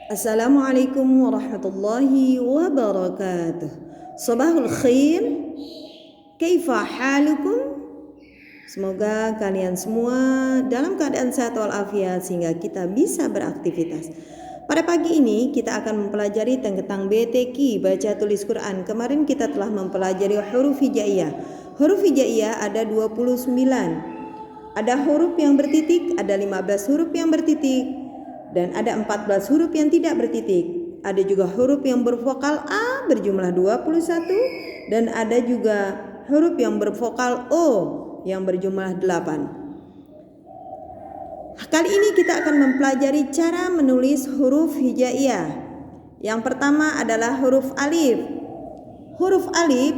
Assalamualaikum warahmatullahi wabarakatuh. Sabahul khair. Kaifa halukum? Semoga kalian semua dalam keadaan sehat walafiat sehingga kita bisa beraktivitas. Pada pagi ini kita akan mempelajari tentang BTQ, baca tulis Quran. Kemarin kita telah mempelajari huruf hijaiyah. Huruf hijaiyah ada 29. Ada huruf yang bertitik, ada 15 huruf yang bertitik, dan ada 14 huruf yang tidak bertitik. Ada juga huruf yang bervokal A berjumlah 21, dan ada juga huruf yang bervokal O yang berjumlah 8. Kali ini kita akan mempelajari cara menulis huruf hijaiyah. Yang pertama adalah huruf alif. Huruf alif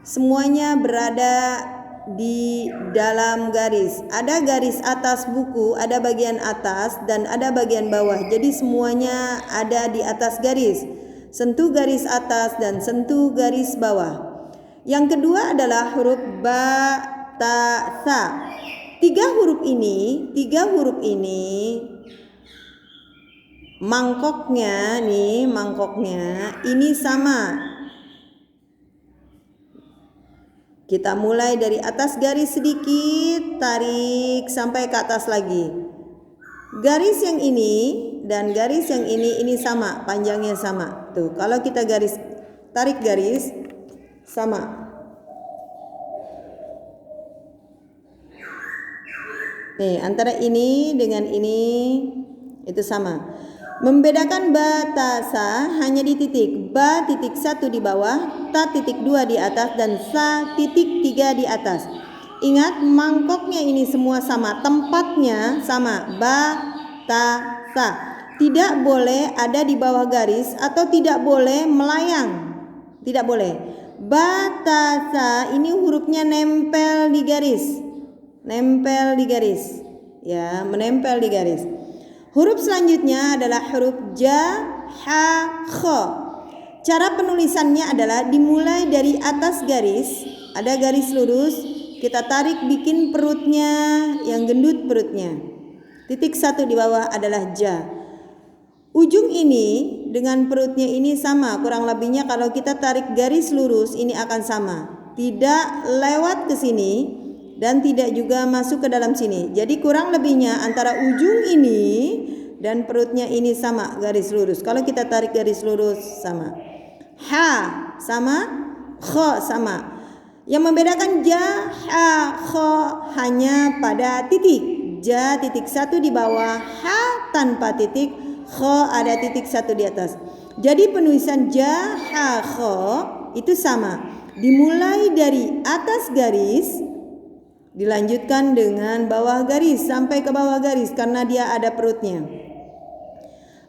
semuanya berada di dalam garis. Ada garis atas buku, ada bagian atas dan ada bagian bawah. Jadi semuanya ada di atas garis. Sentuh garis atas dan sentuh garis bawah. Yang kedua adalah huruf ba, ta, sa. Tiga huruf ini mangkoknya ini sama. Kita mulai dari atas garis sedikit, tarik sampai ke atas lagi. Garis yang ini dan garis yang ini sama, panjangnya sama. Tuh, kalau kita tarik garis sama. Nih, antara ini dengan ini itu sama. Membedakan ba, ta, sa hanya di titik. Ba titik 1 di bawah, ta titik 2 di atas, dan sa titik 3 di atas. Ingat, mangkoknya ini semua sama, tempatnya sama. Ba, ta, sa. Tidak boleh ada di bawah garis atau tidak boleh melayang. Tidak boleh. Ba, ta, sa ini hurufnya nempel di garis. Ya, menempel di garis. Huruf selanjutnya adalah huruf ja, ha, kho. Cara penulisannya adalah dimulai dari atas garis, ada garis lurus, kita tarik bikin perutnya yang gendut perutnya. Titik 1 di bawah adalah ja. Ujung ini dengan perutnya ini sama, kurang lebihnya kalau kita tarik garis lurus ini akan sama. Tidak lewat ke sini dan tidak juga masuk ke dalam sini. Jadi kurang lebihnya antara ujung ini dan perutnya ini sama, garis lurus. Kalau kita tarik garis lurus sama. Ha sama, kho sama. Yang membedakan ja, ha, kho hanya pada titik. Ja titik 1 di bawah, ha tanpa titik, kho ada titik 1 di atas. Jadi penulisan ja, ha, kho itu sama. Dimulai dari atas garis, dilanjutkan dengan bawah garis sampai ke bawah garis karena dia ada perutnya.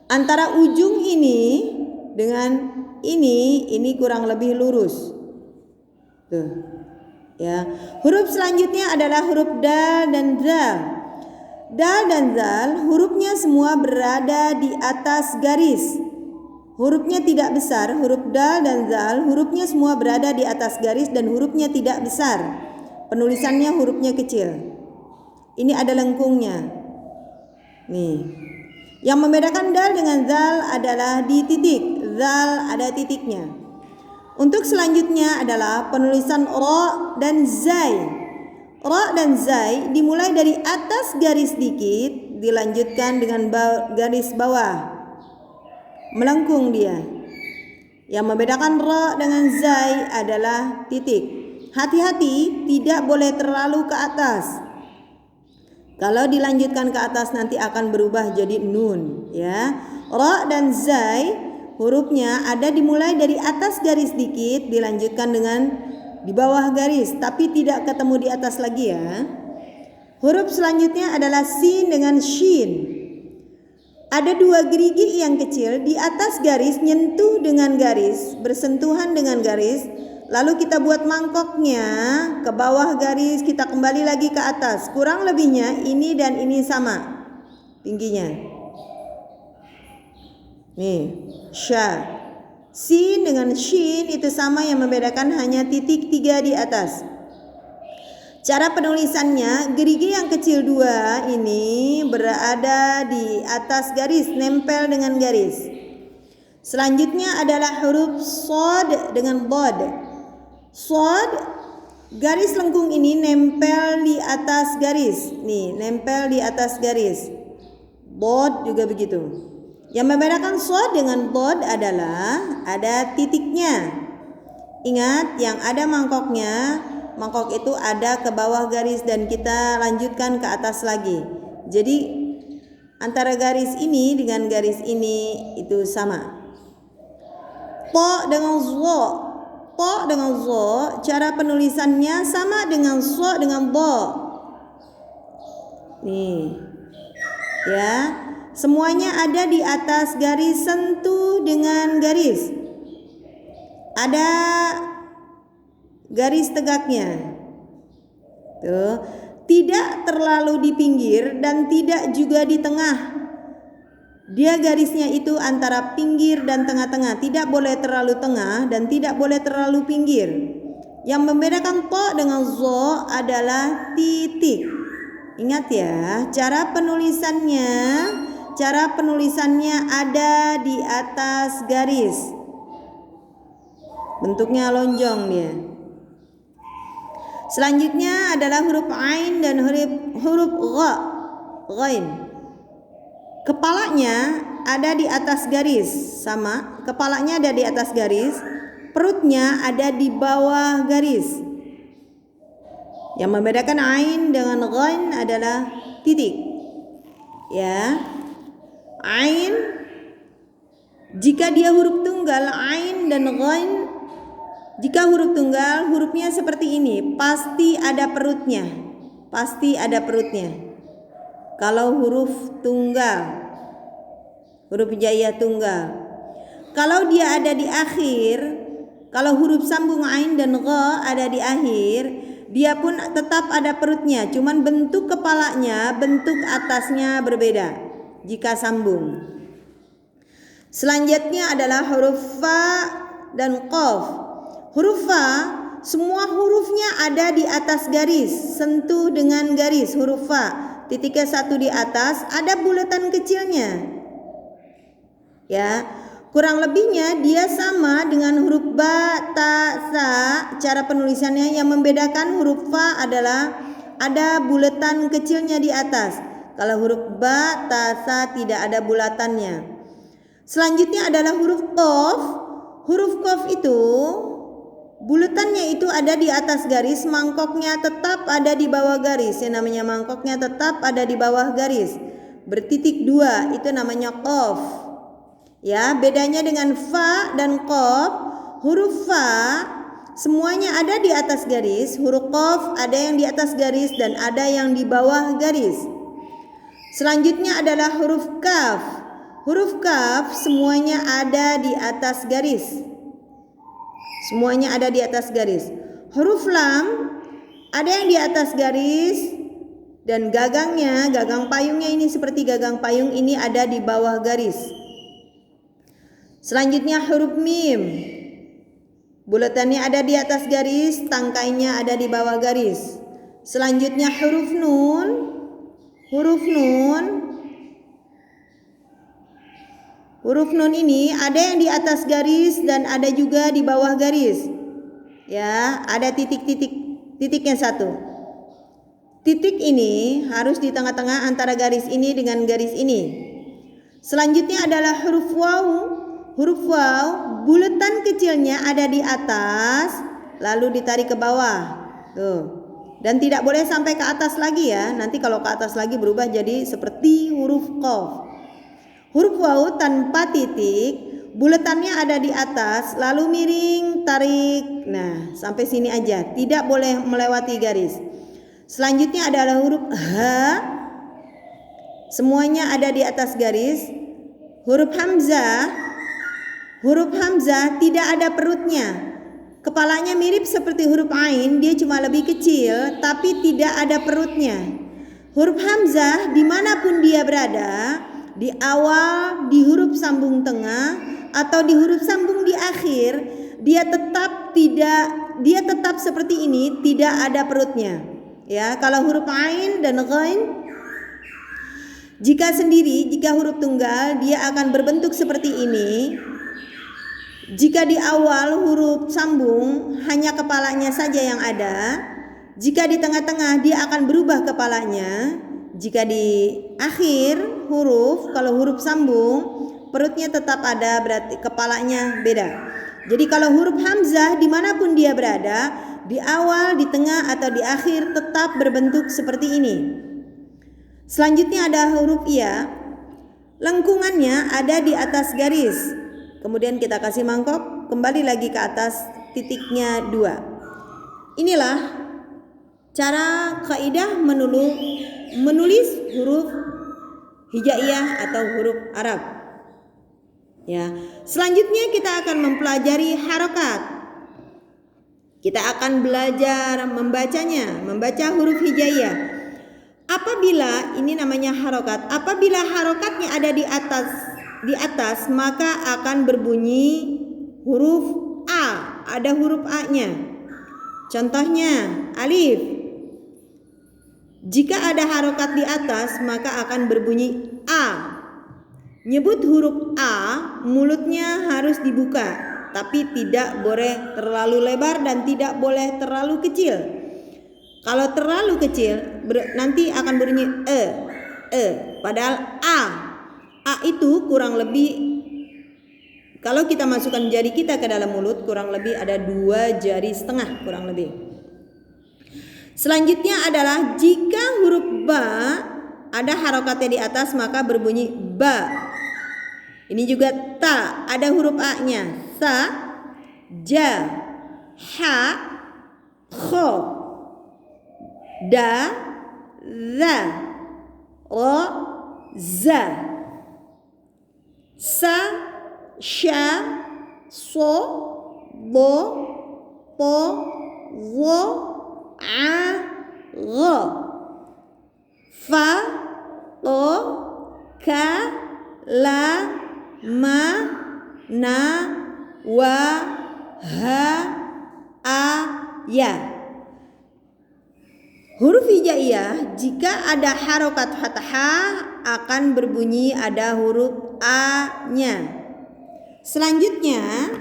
Antara ujung ini dengan ini kurang lebih lurus. Tuh. Ya. Huruf selanjutnya adalah huruf dal dan zal. Dal dan zal hurufnya semua berada di atas garis. Hurufnya tidak besar, huruf dal dan zal hurufnya semua berada di atas garis dan hurufnya tidak besar. Penulisannya hurufnya kecil. Ini ada lengkungnya. Nih. Yang membedakan dal dengan zal adalah di titik. Zal ada titiknya. Untuk selanjutnya adalah penulisan ro dan zai. Ro dan zai dimulai dari atas garis dikit, dilanjutkan dengan garis bawah. Melengkung dia. Yang membedakan ro dengan zai adalah titik. Hati-hati, tidak boleh terlalu ke atas. Kalau dilanjutkan ke atas nanti akan berubah jadi nun, ya. Ra dan zai hurufnya ada dimulai dari atas garis dikit, dilanjutkan dengan di bawah garis, tapi tidak ketemu di atas lagi ya. Huruf selanjutnya adalah sin dengan shin. Ada dua gerigi yang kecil di atas garis, nyentuh dengan garis, bersentuhan dengan garis. Lalu kita buat mangkoknya ke bawah garis, kita kembali lagi ke atas. Kurang lebihnya ini dan ini sama tingginya. Nih, sya. Sin dengan shin itu sama, yang membedakan hanya titik 3 di atas. Cara penulisannya, gerigi yang kecil 2 ini berada di atas garis, nempel dengan garis. Selanjutnya adalah huruf shad dengan dhad. Shad, garis lengkung ini nempel di atas garis. Nih, nempel di atas garis. Dhad juga begitu. Yang membedakan shad dengan dhad adalah ada titiknya. Ingat, yang ada mangkoknya, mangkok itu ada ke bawah garis dan kita lanjutkan ke atas lagi. Jadi antara garis ini dengan garis ini itu sama. Ta dengan zo, ta dengan zo, cara penulisannya sama dengan so dengan do. Nih, ya, semuanya ada di atas garis, sentuh dengan garis. Ada garis tegaknya. Tuh, tidak terlalu di pinggir dan tidak juga di tengah. Dia garisnya itu antara pinggir dan tengah-tengah, tidak boleh terlalu tengah dan tidak boleh terlalu pinggir. Yang membedakan to dengan zo adalah titik. Ingat ya, cara penulisannya ada di atas garis. Bentuknya lonjong dia. Selanjutnya adalah huruf ain dan huruf gha, ghain. Kepalanya ada di atas garis, sama. Kepalanya ada di atas garis, perutnya ada di bawah garis. Yang membedakan ain dengan ghain adalah titik. Ya. Ain, jika dia huruf tunggal, ain dan ghain, jika huruf tunggal, hurufnya seperti ini, pasti ada perutnya. Pasti ada perutnya. Kalau huruf tunggal, huruf hijaiyah tunggal. Kalau dia ada di akhir, kalau huruf sambung ain dan gha ada di akhir, dia pun tetap ada perutnya. Cuman bentuk kepalanya, bentuk atasnya berbeda jika sambung. Selanjutnya adalah huruf fa dan qaf. Huruf fa, semua hurufnya ada di atas garis, sentuh dengan garis huruf fa. Titiknya satu di atas, ada bulatan kecilnya. Ya, kurang lebihnya dia sama dengan huruf ba, ta, sa. Cara penulisannya yang membedakan huruf fa adalah ada bulatan kecilnya di atas. Kalau huruf ba, ta, sa tidak ada bulatannya. Selanjutnya adalah huruf qaf. Huruf qaf itu bulatannya itu ada di atas garis, mangkoknya tetap ada di bawah garis. Yang namanya mangkoknya tetap ada di bawah garis. Bertitik 2, itu namanya qaf. Ya, bedanya dengan fa dan qaf, huruf fa semuanya ada di atas garis, huruf qaf ada yang di atas garis dan ada yang di bawah garis. Selanjutnya adalah huruf kaf. Huruf kaf semuanya ada di atas garis. Semuanya ada di atas garis. Huruf lam ada yang di atas garis dan gagangnya, gagang payungnya ini seperti gagang payung ini ada di bawah garis. Selanjutnya huruf mim. Bulatannya ada di atas garis, tangkainya ada di bawah garis. Selanjutnya huruf nun. Huruf nun. Huruf nun ini ada yang di atas garis dan ada juga di bawah garis. Ya, ada titiknya satu. Titik ini harus di tengah-tengah antara garis ini dengan garis ini. Selanjutnya adalah huruf waw. Huruf waw, bulatan kecilnya ada di atas, lalu ditarik ke bawah. Tuh. Dan tidak boleh sampai ke atas lagi ya. Nanti kalau ke atas lagi berubah jadi seperti huruf qaf. Huruf waw tanpa titik, bulatannya ada di atas, lalu miring, tarik. Nah, sampai sini aja, tidak boleh melewati garis. Selanjutnya adalah huruf ha. Semuanya ada di atas garis. Huruf hamzah. Huruf hamzah tidak ada perutnya. Kepalanya mirip seperti huruf ain, dia cuma lebih kecil, tapi tidak ada perutnya. Huruf hamzah dimanapun dia berada, di awal, di huruf sambung tengah, atau di huruf sambung di akhir, dia tetap seperti ini, tidak ada perutnya. Ya, kalau huruf ain dan ghain jika sendiri, jika huruf tunggal dia akan berbentuk seperti ini. Jika di awal huruf sambung hanya kepalanya saja yang ada. Jika di tengah-tengah dia akan berubah kepalanya. Jika di akhir huruf, kalau huruf sambung perutnya tetap ada, berarti kepalanya beda. Jadi kalau huruf hamzah dimanapun dia berada, di awal, di tengah atau di akhir tetap berbentuk seperti ini. Selanjutnya ada huruf ya. Lengkungannya ada di atas garis. Kemudian kita kasih mangkok, kembali lagi ke atas titiknya 2. Inilah cara kaidah menulis huruf hijaiyah atau huruf Arab. Ya. Selanjutnya kita akan mempelajari harokat. Kita akan belajar membacanya, membaca huruf hijaiyah. Apabila ini namanya harokat, apabila harokatnya ada di atas maka akan berbunyi huruf A, ada huruf A-nya. Contohnya alif. Jika ada harokat di atas maka akan berbunyi A. Nyebut huruf A, mulutnya harus dibuka, tapi tidak boleh terlalu lebar dan tidak boleh terlalu kecil. Kalau terlalu kecil nanti akan berbunyi padahal A itu kurang lebih, kalau kita masukkan jari kita ke dalam mulut kurang lebih ada 2 jari setengah kurang lebih. Selanjutnya adalah jika huruf ba ada harokatnya di atas maka berbunyi ba. Ini juga ta, ada huruf A-nya. Sa, ja, ha, kho, da, za, ro, za, sa, sha, so, bo, po, wo, a, gho, fa, o, ka, la, ma, na, wa, ha, a, ya. Huruf hijaiyah jika ada harokat fathah akan berbunyi ada huruf A-nya. Selanjutnya,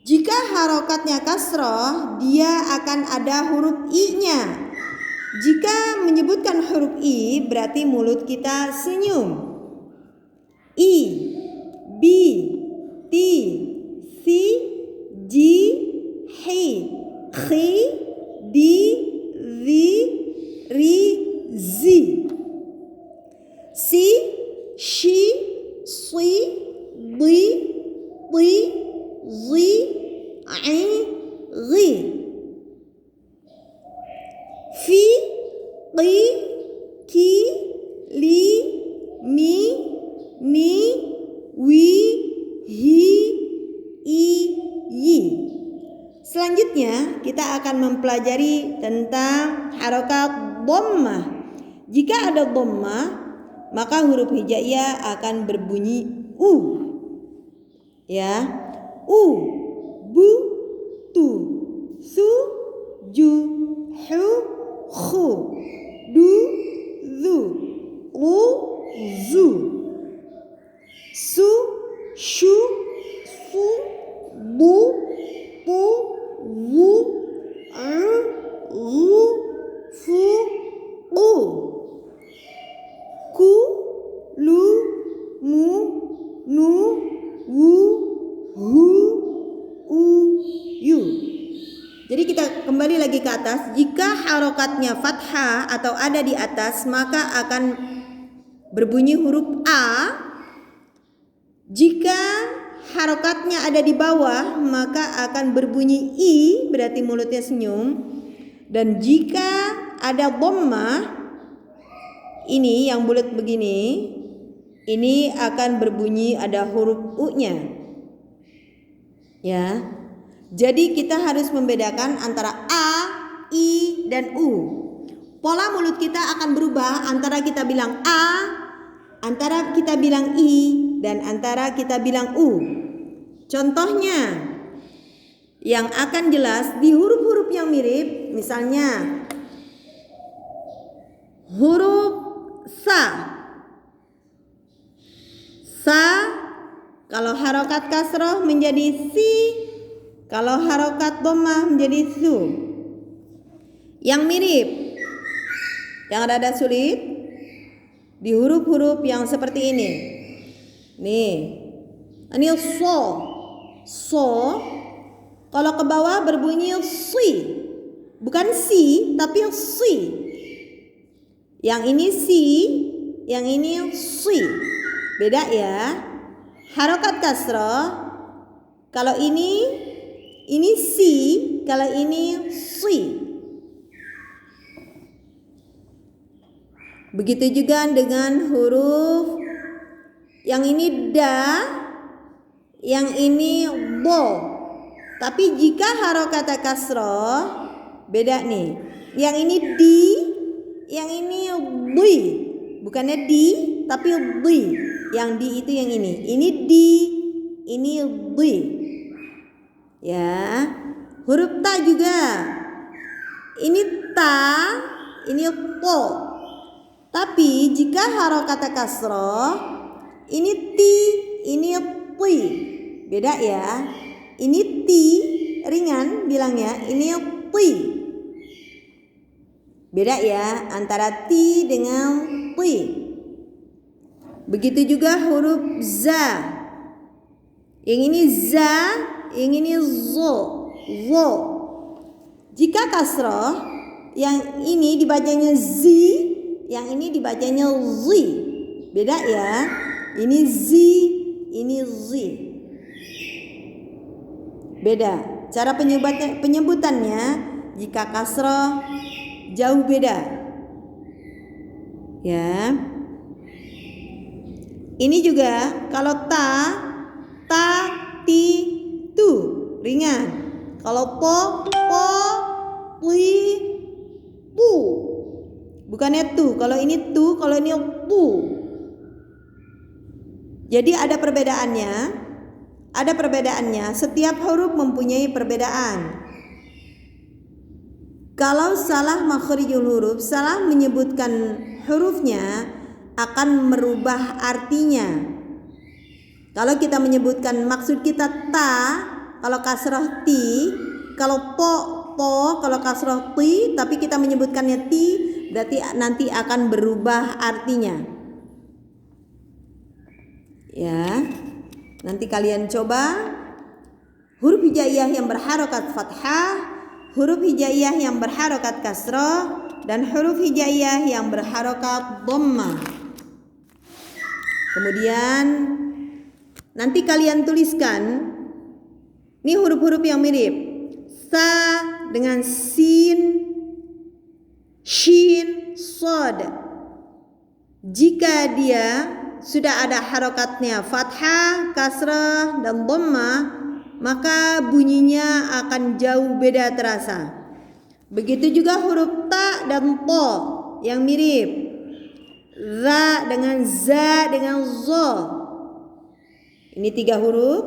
jika harokatnya kasroh dia akan ada huruf I-nya. Jika menyebutkan huruf I berarti mulut kita senyum. I, bi, ti, si, ji, hi, khi, di, zi, ri, zi. Si, shi, si, di, ti, zi, i, ri. Fi, qi, ki, li, mi, ni, wi, hi, i, yi. Selanjutnya kita akan mempelajari tentang harokat dhammah. Jika ada dhammah maka huruf hijaiyah akan berbunyi u. Ya. U, bu, tu, su, ju, hu, khu, du, zu, lu, zu. Su, shu, su, bu, pu, wu, ru, fu, u. Ku, lu, mu, nu, wu, hu, u, yu. Jadi kita kembali lagi ke atas. Jika harokatnya fathah atau ada di atas maka akan berbunyi huruf A. Jika harokatnya ada di bawah maka akan berbunyi I, berarti mulutnya senyum. Dan jika ada dhammah, ini yang bulat begini, ini akan berbunyi ada huruf U-nya. Ya. Jadi kita harus membedakan antara A, I, dan U. Pola mulut kita akan berubah antara kita bilang A, antara kita bilang I, dan antara kita bilang U. Contohnya yang akan jelas di huruf-huruf yang mirip, misalnya Huruf sa. Sa kalau harokat kasroh menjadi si, kalau harokat dhammah menjadi su. Yang mirip, yang rada sulit di huruf-huruf yang seperti ini. Nih, ini so. So kalau ke bawah berbunyi si, bukan si tapi si. Yang ini si, yang ini si. Beda ya. Harokat kasroh kalau ini si, kalau ini si. Begitu juga dengan huruf yang ini da, yang ini bo. Tapi jika harokat kasroh beda nih. Yang ini di, yang ini di. Bukannya di tapi di. Yang di itu yang ini. Ini di, ini di. Ya. Huruf ta juga. Ini ta, ini po. Tapi jika harokat kasroh ini ti, ini ti. Beda ya. Ini ti ringan bilangnya, ini ti. Beda ya antara ti dengan ti. Begitu juga huruf za. Yang ini za, yang ini zo. Zo. Jika kasroh, yang ini dibacanya zi, yang ini dibacanya zi. Beda ya. Ini zi, ini zi. Beda. Cara penyebutannya jika kasroh jauh beda. Ya. Ini juga kalau ta, ti, tu ringan. Kalau po, pi, pu. Bukannya tu. Kalau ini tu, kalau ini pu. Jadi ada perbedaannya. Ada perbedaannya. Setiap huruf mempunyai perbedaan. Kalau salah makhrijul huruf, salah menyebutkan hurufnya akan merubah artinya. Kalau kita menyebutkan maksud kita ta, kalau kasroh ti, kalau po, kalau kasroh ti, tapi kita menyebutkannya ti, berarti nanti akan berubah artinya. Ya. Nanti kalian coba huruf hijaiyah yang berharokat fathah, huruf hijaiyah yang berharokat kasroh, dan huruf hijaiyah yang berharokat dhammah. Kemudian nanti kalian tuliskan ini huruf-huruf yang mirip. Sa dengan sin, shin, sod. Jika dia sudah ada harokatnya fathah, kasrah, dan dhammah, maka bunyinya akan jauh beda terasa. Begitu juga huruf ta dan to yang mirip. Za dengan za dengan zo. Ini 3 huruf.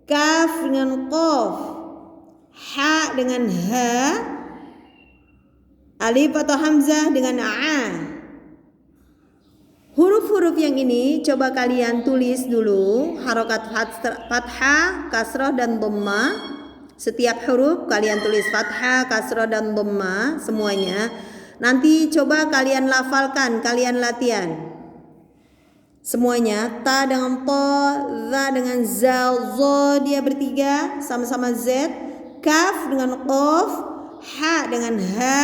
Kaf dengan qaf. Ha dengan ha. Alif atau hamzah dengan a. Huruf-huruf yang ini coba kalian tulis dulu harokat fathah, kasrah, dan dhammah. Setiap huruf kalian tulis fathah, kasrah, dan dhammah semuanya. Nanti coba kalian lafalkan, kalian latihan. Semuanya ta dengan to, za dengan za, zo dia bertiga sama-sama z, kaf dengan qaf, ha dengan ha,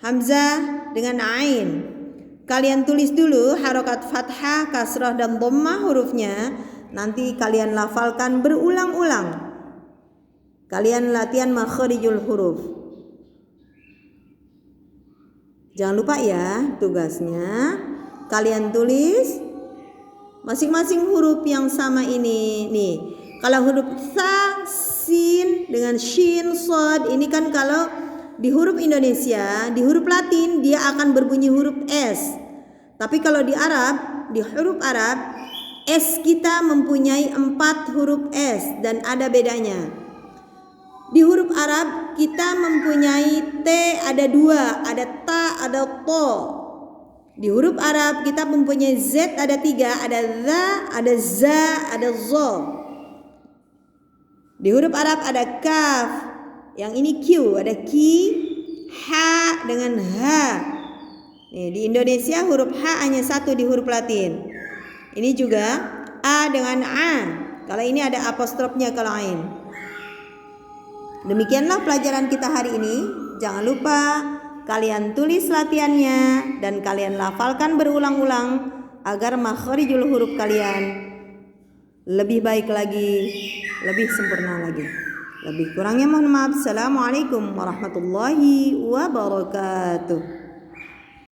hamzah dengan ain. Kalian tulis dulu harokat fathah, kasrah, dan dhammah hurufnya. Nanti kalian lafalkan berulang-ulang. Kalian latihan makhrijul huruf. Jangan lupa ya tugasnya. Kalian tulis masing-masing huruf yang sama ini. Nih, kalau huruf sa, sin dengan shin, sod, ini kan kalau di huruf Indonesia, di huruf Latin dia akan berbunyi huruf S. Tapi kalau di Arab, di huruf Arab, S kita mempunyai 4 huruf S dan ada bedanya. Di huruf Arab kita mempunyai T ada 2, ada ta, ada to. Di huruf Arab kita mempunyai Z ada 3, ada za, ada za, ada zo. Di huruf Arab ada kaf, yang ini Q, ada ki, ha dengan ha. Nih, di Indonesia huruf H hanya 1 di huruf Latin. Ini juga A dengan A. Kalau ini ada apostrofnya kalau ain. Demikianlah pelajaran kita hari ini. Jangan lupa kalian tulis latihannya dan kalian lafalkan berulang-ulang agar makharijul huruf kalian lebih baik lagi, lebih sempurna lagi. Lebih kurangnya mohon maaf. Assalamualaikum warahmatullahi wabarakatuh.